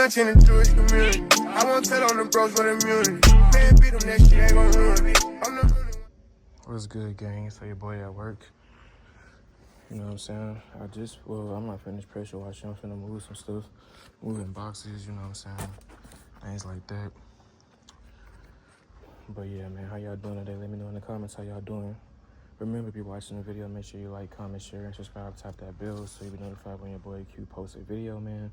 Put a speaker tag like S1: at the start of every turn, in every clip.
S1: much in the Jewish community. I won't tell on the bros with immunity. Man, beat them, that shit ain't gon' ruin me. I'm the only one.
S2: What's good, gang? So your boy at work. You know what I'm saying? I'm not finished pressure washing. I'm finna move some stuff, moving boxes, you know what I'm saying? Things like that. But yeah, man, how y'all doing today? Let me know in the comments how y'all doing. Remember, if you're watching the video, make sure you like, comment, share, and subscribe. Tap that bell so you'll be notified when your boy Q posts a video, man.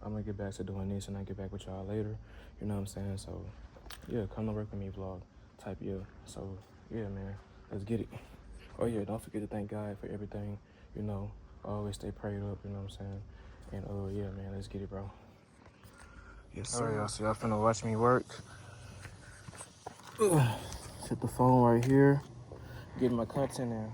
S2: I'm gonna get back to doing this and I'll get back with y'all later. You know what I'm saying? So yeah, come to work with me vlog. Type yeah. So yeah, man, let's get it. Oh yeah, don't forget to thank God for everything. You know, always stay prayed up. You know what I'm saying? And yeah, man, let's get it, bro. Yes, sir. All right, y'all. So y'all finna watch me work. Set the phone right here. Getting my content in.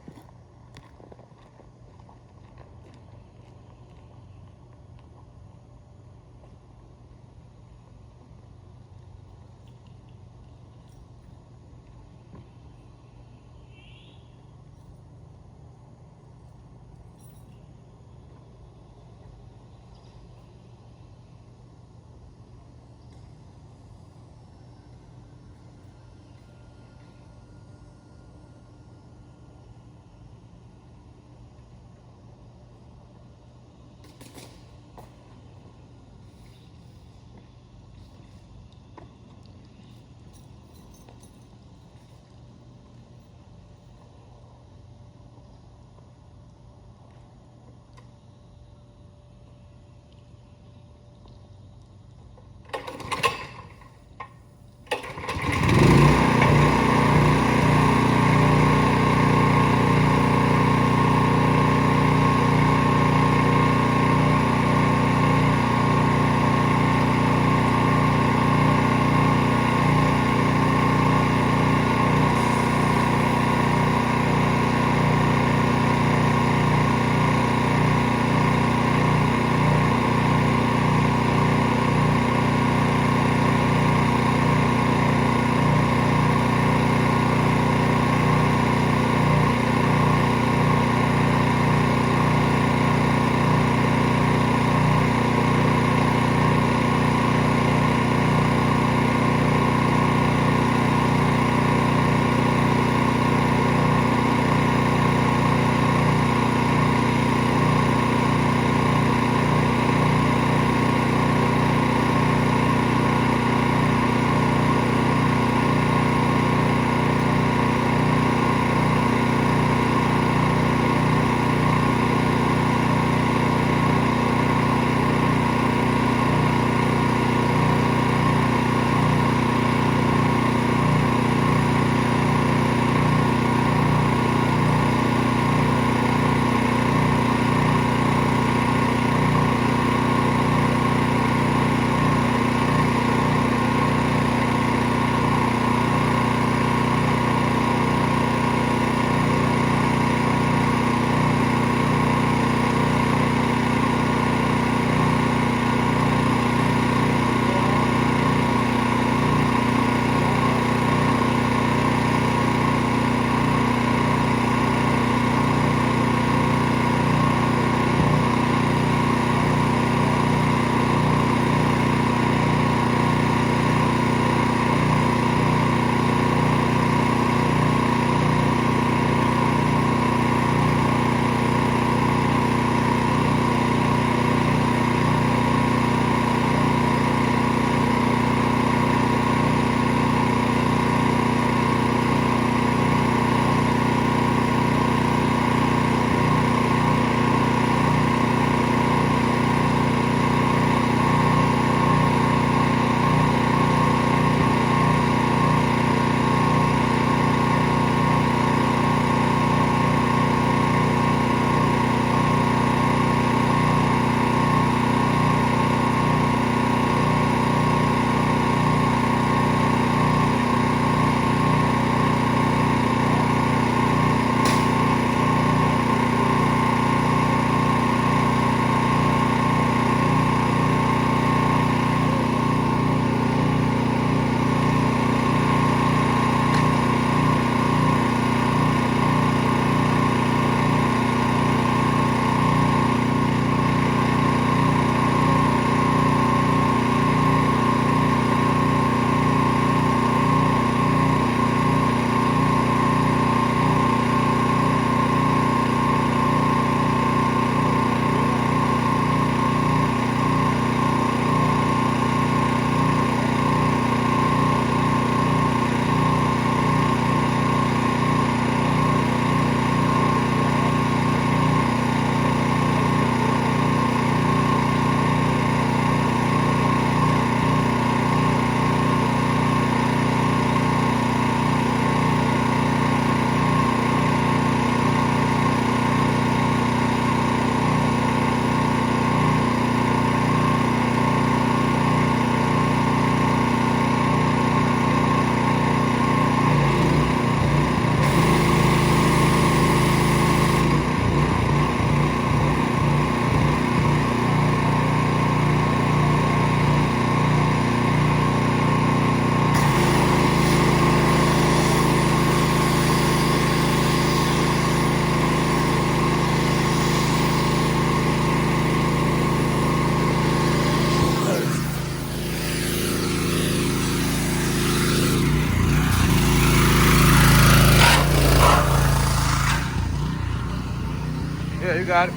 S2: got it.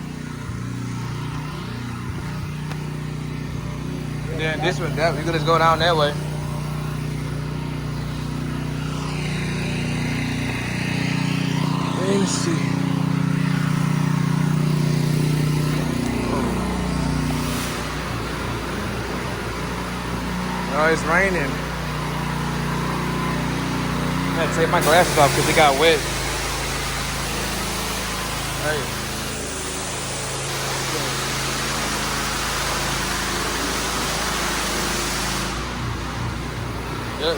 S2: And then this one, that we could just go down that way. Let me see. Oh, it's raining. I had to take my glasses off because it got wet. Hey. Yep.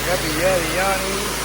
S2: Got the yelly,